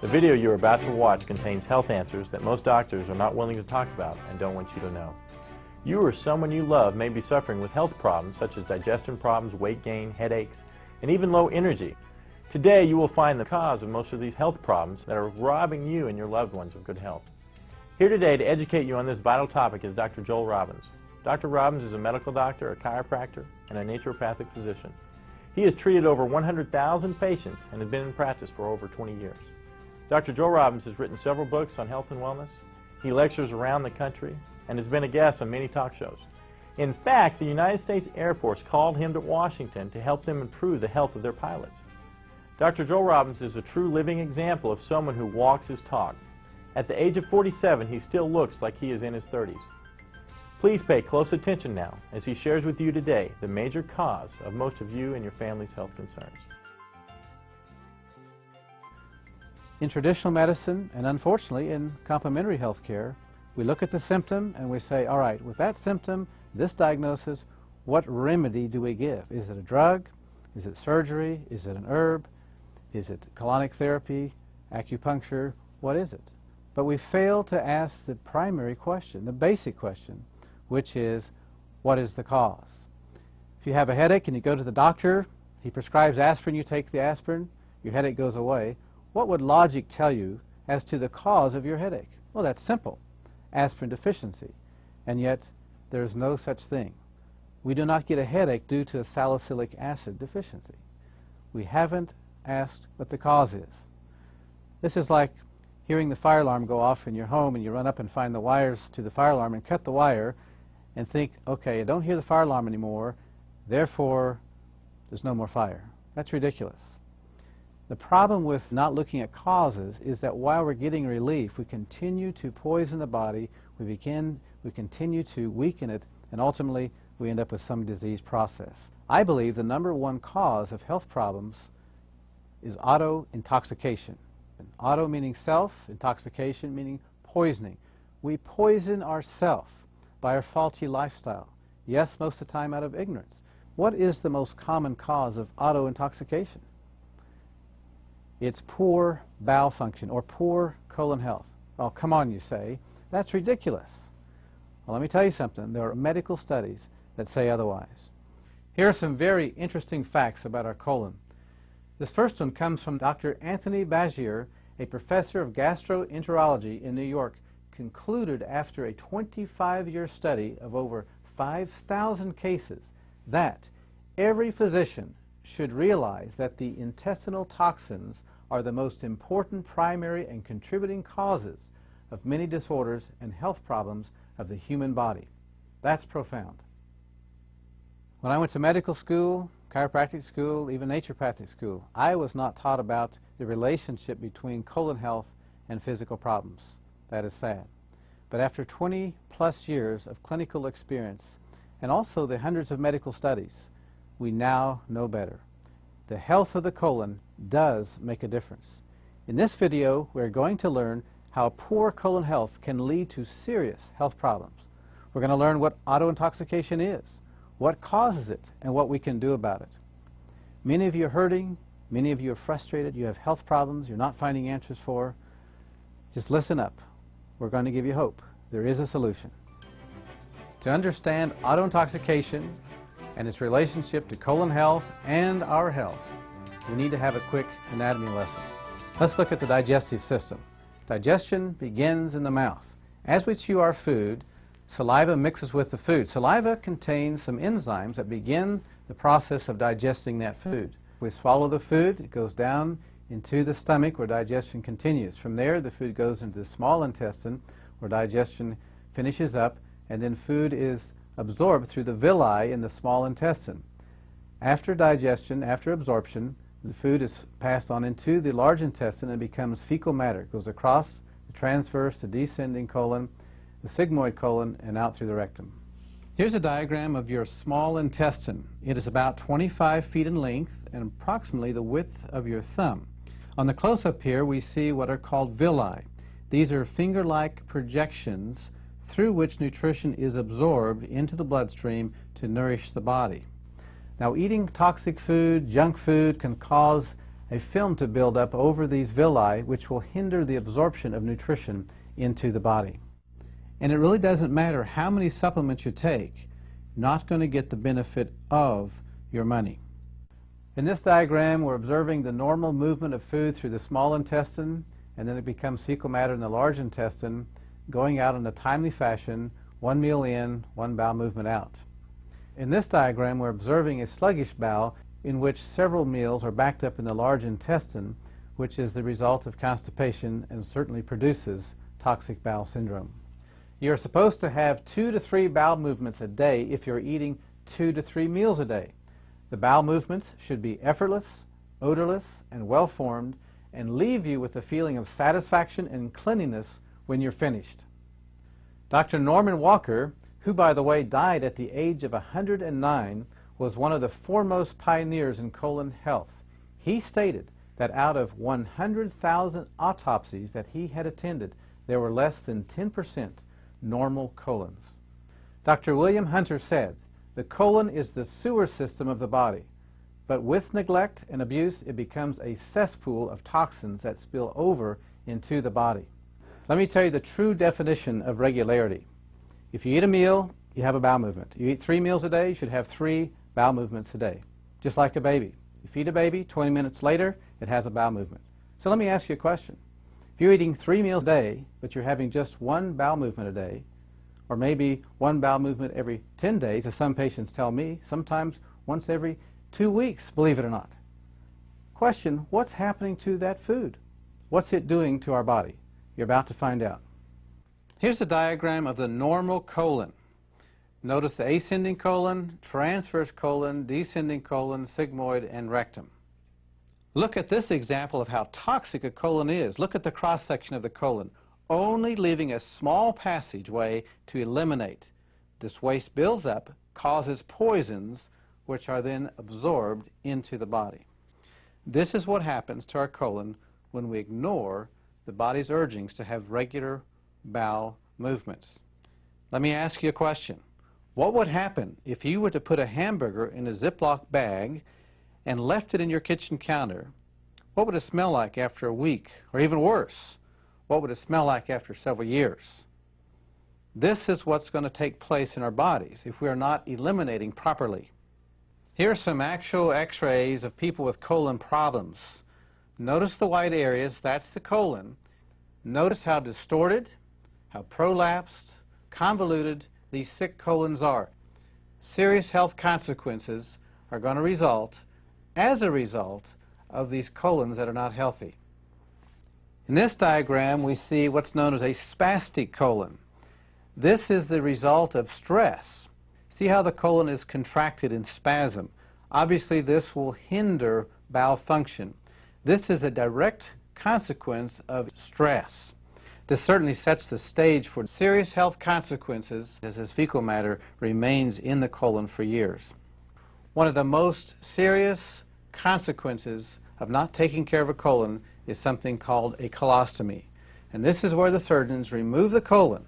The video you are about to watch contains health answers that most doctors are not willing to talk about and don't want you to know. You or someone you love may be suffering with health problems such as digestion problems, weight gain, headaches, and even low energy. Today you will find the cause of most of these health problems that are robbing you and your loved ones of good health. Here today to educate you on this vital topic is Dr. Joel Robbins. Dr. Robbins is a medical doctor, a chiropractor, and a naturopathic physician. He has treated over 100,000 patients and has been in practice for over 20 years. Dr. Joel Robbins has written several books on health and wellness. He lectures around the country and has been a guest on many talk shows. In fact, the United States Air Force called him to Washington to help them improve the health of their pilots. Dr. Joel Robbins is a true living example of someone who walks his talk. At the age of 47, he still looks like he is in his 30s. Please pay close attention now as he shares with you today the major cause of most of you and your family's health concerns. In traditional medicine, and unfortunately in complementary health care, we look at the symptom and we say, all right, with that symptom, this diagnosis, what remedy do we give? Is it a drug? Is it surgery? Is it an herb? Is it colonic therapy, acupuncture? What is it? But we fail to ask the primary question, the basic question, which is, what is the cause? If you have a headache and you go to the doctor, he prescribes aspirin, you take the aspirin, your headache goes away. What would logic tell you as to the cause of your headache? Well, that's simple, aspirin deficiency. And yet, there is no such thing. We do not get a headache due to a salicylic acid deficiency. We haven't asked what the cause is. This is like hearing the fire alarm go off in your home and you run up and find the wires to the fire alarm and cut the wire and think, okay, I don't hear the fire alarm anymore, therefore there's no more fire. That's ridiculous. The problem with not looking at causes is that while we're getting relief, we continue to poison the body, we continue to weaken it, and ultimately we end up with some disease process. I believe the number one cause of health problems is auto-intoxication. Auto meaning self, intoxication meaning poisoning. We poison ourselves by our faulty lifestyle. Yes, most of the time out of ignorance. What is the most common cause of auto-intoxication? It's poor bowel function or poor colon health. Oh, come on, you say. That's ridiculous. Well, let me tell you something. There are medical studies that say otherwise. Here are some very interesting facts about our colon. This first one comes from Dr. Anthony Bagier, a professor of gastroenterology in New York, concluded after a 25-year study of over 5,000 cases that every physician should realize that the intestinal toxins are the most important primary and contributing causes of many disorders and health problems of the human body. That's profound. When I went to medical school, chiropractic school, even naturopathic school, I was not taught about the relationship between colon health and physical problems. That is sad. But after 20-plus years of clinical experience and also the hundreds of medical studies, we now know better. The health of the colon does make a difference. In this video, we're going to learn how poor colon health can lead to serious health problems. We're going to learn what auto-intoxication is, what causes it, and what we can do about it. Many of you are hurting, many of you are frustrated, you have health problems you're not finding answers for. Just listen up. We're going to give you hope. There is a solution. To understand auto-intoxication and its relationship to colon health and our health, we need to have a quick anatomy lesson. Let's look at the digestive system. Digestion begins in the mouth. As we chew our food, saliva mixes with the food. Saliva contains some enzymes that begin the process of digesting that food. We swallow the food, it goes down into the stomach where digestion continues. From there, the food goes into the small intestine where digestion finishes up, and then food is absorbed through the villi in the small intestine. After digestion, after absorption, the food is passed on into the large intestine and becomes fecal matter. It goes across the transverse to descending colon, the sigmoid colon, and out through the rectum. Here's a diagram of your small intestine. It is about 25 feet in length and approximately the width of your thumb. On the close-up here, we see what are called villi. These are finger-like projections through which nutrition is absorbed into the bloodstream to nourish the body. Now, eating toxic food, junk food, can cause a film to build up over these villi, which will hinder the absorption of nutrition into the body. And it really doesn't matter how many supplements you take, not going to get the benefit of your money. In this diagram, we're observing the normal movement of food through the small intestine, and then it becomes fecal matter in the large intestine, going out in a timely fashion, one meal in, one bowel movement out. In this diagram, we're observing a sluggish bowel in which several meals are backed up in the large intestine, which is the result of constipation and certainly produces toxic bowel syndrome. You're supposed to have 2 to 3 bowel movements a day if you're eating 2 to 3 meals a day. The bowel movements should be effortless, odorless, and well-formed, and leave you with a feeling of satisfaction and cleanliness when you're finished. Dr. Norman Walker, who by the way died at the age of 109, was one of the foremost pioneers in colon health. He stated that out of 100,000 autopsies that he had attended, there were less than 10% normal colons. Dr. William Hunter said, "The colon is the sewer system of the body, but with neglect and abuse it becomes a cesspool of toxins that spill over into the body." Let me tell you the true definition of regularity. If you eat a meal, you have a bowel movement. You eat 3 meals a day, you should have 3 bowel movements a day, just like a baby. You feed a baby, 20 minutes later, it has a bowel movement. So let me ask you a question. If you're eating 3 meals a day, but you're having just 1 bowel movement a day, or maybe 1 bowel movement every 10 days, as some patients tell me, sometimes once every 2 weeks, believe it or not. Question, what's happening to that food? What's it doing to our body? You're about to find out. Here's a diagram of the normal colon. Notice the ascending colon, transverse colon, descending colon, sigmoid, and rectum. Look at this example of how toxic a colon is. Look at the cross-section of the colon, only leaving a small passageway to eliminate. This waste builds up, causes poisons, which are then absorbed into the body. This is what happens to our colon when we ignore the body's urgings to have regular bowel movements. Let me ask you a question. What would happen if you were to put a hamburger in a Ziploc bag and left it in your kitchen counter? What would it smell like after a week? Or even worse, what would it smell like after several years? This is what's going to take place in our bodies if we are not eliminating properly. Here are some actual x-rays of people with colon problems. Notice the white areas, that's the colon. Notice how distorted, how prolapsed, convoluted these sick colons are. Serious health consequences are going to result as a result of these colons that are not healthy. In this diagram, we see what's known as a spastic colon. This is the result of stress. See how the colon is contracted in spasm. Obviously, this will hinder bowel function. This is a direct consequence of stress. This certainly sets the stage for serious health consequences as this fecal matter remains in the colon for years. One of the most serious consequences of not taking care of a colon is something called a colostomy. And this is where the surgeons remove the colon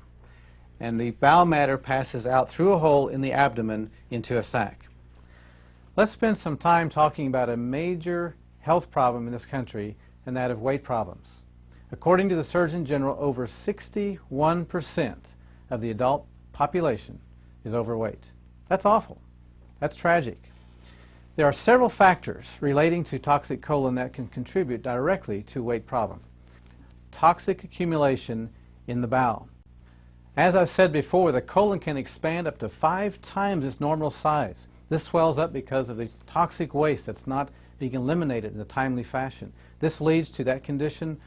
and the bowel matter passes out through a hole in the abdomen into a sac. Let's spend some time talking about a major health problem in this country, and that of weight problems. According to the Surgeon General, over 61% of the adult population is overweight. That's awful. That's tragic. There are several factors relating to toxic colon that can contribute directly to weight problem. Toxic accumulation in the bowel. As I've said before, the colon can expand up to 5 times its normal size. This swells up because of the toxic waste that's not being eliminated in a timely fashion. This leads to that condition,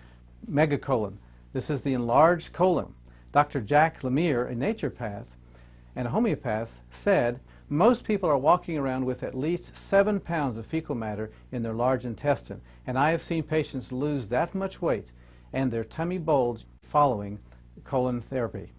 megacolon. This is the enlarged colon. Dr. Jack Lemire, a naturopath and a homeopath, said most people are walking around with at least 7 pounds of fecal matter in their large intestine, and I have seen patients lose that much weight and their tummy bulge following colon therapy.